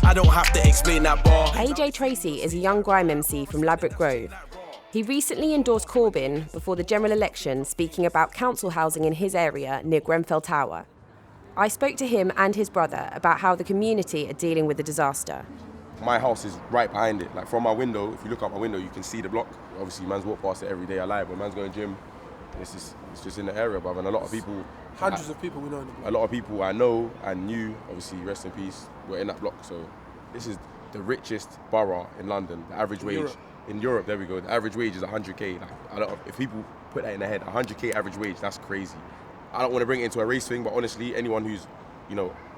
I don't have to explain that bar. AJ Tracey is a young grime MC from Ladbroke Grove. He recently endorsed Corbyn before the general election, speaking about council housing in his area near Grenfell Tower. I spoke to him and his brother about how the community are dealing with the disaster. My house is right behind it. Like from my window, if you look out my window, you can see the block. Obviously, man's walk past it every day alive. When man's going gym, it's just in the area, bruv. And a lot of people, hundreds of people we know in the block. A lot of people I know and knew, obviously, rest in peace, were in that block. So this is the richest borough in London. The average wage in Europe, there we go. The average wage is 100k. Like, if people put that in their head, 100k average wage, that's crazy. I don't want to bring it into a race thing, but honestly, anyone who's,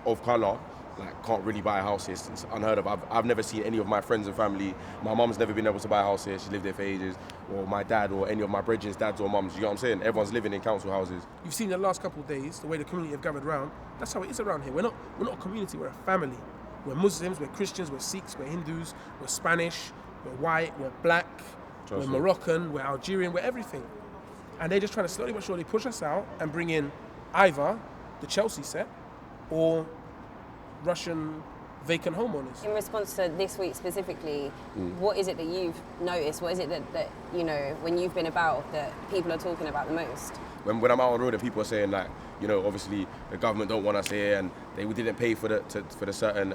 of colour, like, can't really buy a house here. It's unheard of. I've never seen any of my friends and family. My mum's never been able to buy a house here. She lived there for ages. Or my dad, or any of my brethren's dads or mums. You know what I'm saying? Everyone's living in council houses. You've seen the last couple of days the way the community have gathered round. That's how it is around here. We're not a community. We're a family. We're Muslims. We're Christians. We're Sikhs. We're Hindus. We're Spanish. We're white. We're black. We're Moroccan. We're Algerian. We're everything. And they're just trying to slowly but surely push us out and bring in either the Chelsea set or Russian vacant homeowners. In response to this week specifically, what is it that you've noticed? What is it that when you've been about, that people are talking about the most? When I'm out on the road and people are saying, like, obviously the government don't want us here and they didn't pay for the certain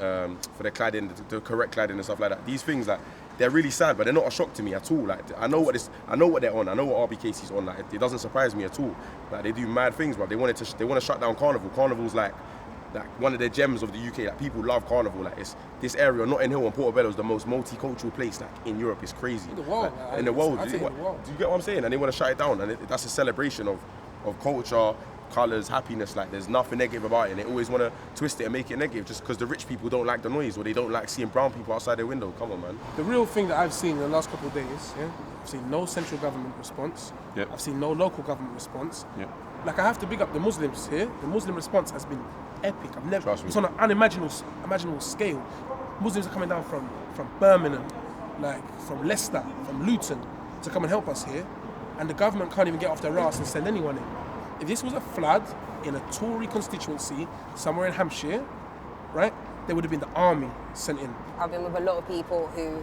for the cladding, the correct cladding and stuff like that. These things, like, they're really sad, but they're not a shock to me at all. Like, I know what they're on. I know what RBKC's on. Like, it doesn't surprise me at all. Like, they do mad things, but they want to shut down Carnival. Carnival's like one of the gems of the UK. Like, people love Carnival. Like, it's this area, Notting Hill and Portobello, is the most multicultural place, like, in Europe. It's crazy. In the world. Like, in the world. Do you get what I'm saying? And they want to shut it down. And that's a celebration of culture, colours, happiness. Like, there's nothing negative about it. And they always want to twist it and make it negative just because the rich people don't like the noise or they don't like seeing brown people outside their window. Come on, man. The real thing that I've seen in the last couple of days, I've seen no central government response. Yep. I've seen no local government response. Yep. Like, I have to big up the Muslims here. The Muslim response has been epic. It's on an unimaginable scale. Muslims are coming down from Birmingham, like from Leicester, from Luton, to come and help us here. And the government can't even get off their arse and send anyone in. If this was a flood in a Tory constituency somewhere in Hampshire, right, there would have been the army sent in. I've been with a lot of people who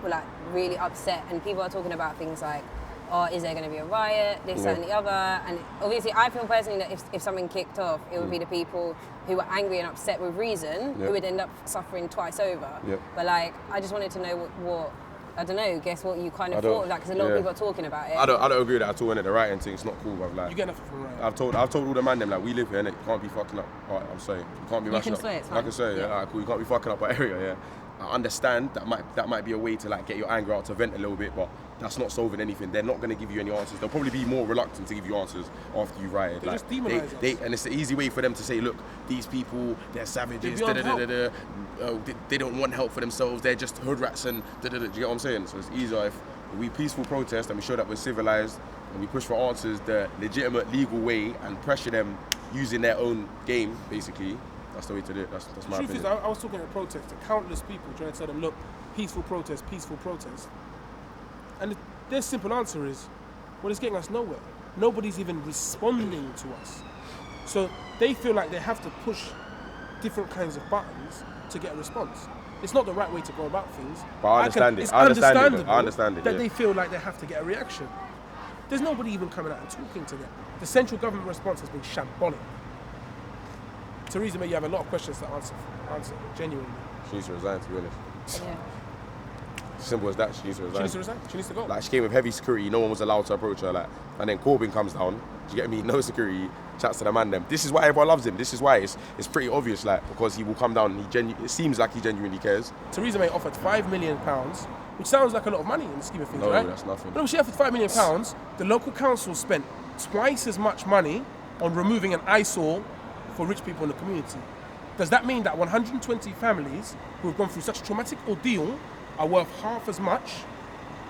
were, like, really upset, and people are talking about things like, is there going to be a riot, this, that and the other. And obviously I feel personally that if something kicked off, it would be the people who were angry and upset with reason who would end up suffering twice over. But, like, I just wanted to know what I don't know, guess what you kind of thought of that, because a lot of people are talking about it. I don't agree with that at all, innit? The writing thing, it's not cool, bruv. Like, you get nothing from writing. I've told all the man them, like, we live here, innit? You can't be fucking up. Alright, I'm sorry. You can't be mashing up. Swear, it's fine. I can say, alright, cool. You can't be fucking up our area, yeah. I understand that might be a way to, like, get your anger out, to vent a little bit, but that's not solving anything. They're not going to give you any answers. They'll probably be more reluctant to give you answers after you've rioted. They just demonise us. And it's the easy way for them to say, look, these people, they're savages, they don't want help for themselves, they're just hood rats and do you get what I'm saying? So it's easier if we peaceful protest and we show that we're civilised and we push for answers the legitimate, legal way and pressure them using their own game, basically. That's the way to do it. That's my opinion. The truth is, I was talking at protest to countless people trying to tell them, look, peaceful protest. And their simple answer is, well, it's getting us nowhere. Nobody's even responding to us. So they feel like they have to push different kinds of buttons to get a response. It's not the right way to go about things. But I understand It's it. I understandable understand it. that they feel like they have to get a reaction. There's nobody even coming out and talking to them. The central government response has been shambolic. Theresa May, you have a lot of questions to answer genuinely. She needs to resign, to be honest. Yeah. Simple as that, she needs to resign. She needs to resign? She needs to go? Like, she came with heavy security, no one was allowed to approach her, like, and then Corbyn comes down, do you get me? No security, chats to the man them. This is why everyone loves him. This is why it's pretty obvious, like, because he will come down and it seems like he genuinely cares. Theresa May offered £5 million, which sounds like a lot of money in the scheme of things, right? No, that's nothing. But no, she offered £5 million. The local council spent twice as much money on removing an eyesore for rich people in the community. Does that mean that 120 families who have gone through such a traumatic ordeal are worth half as much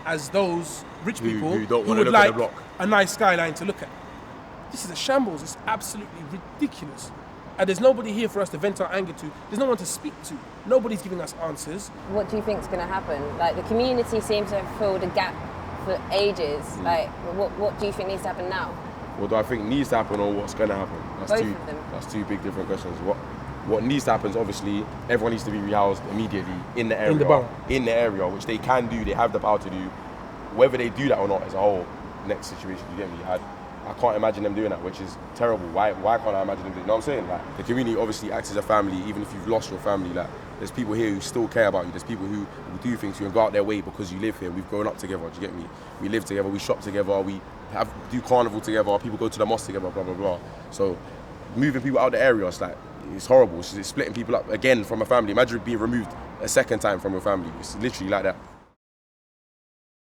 as those rich people who would like a nice skyline to look at? This is a shambles. It's absolutely ridiculous. And there's nobody here for us to vent our anger to. There's no one to speak to. Nobody's giving us answers. What do you think is going to happen? Like, the community seems to have filled a gap for ages. Like, what do you think needs to happen now? What do I think needs to happen or what's going to happen? Both of them. That's two big different questions. What what needs to happen is obviously everyone needs to be rehoused immediately in the area. In the borough. In the area, which they can do, they have the power to do. Whether they do that or not is a whole next situation, you get me? I can't imagine them doing that, which is terrible. Why can't I imagine them doing it? You know what I'm saying? Like, the community obviously acts as a family, even if you've lost your family. Like, there's people here who still care about you. There's people who do things to you and go out their way because you live here. We've grown up together, do you get me? We live together, we shop together, we do carnival together, people go to the mosque together, blah, blah, blah. So moving people out the area, it's horrible. It's splitting people up again from a family. Imagine being removed a second time from your family. It's literally like that.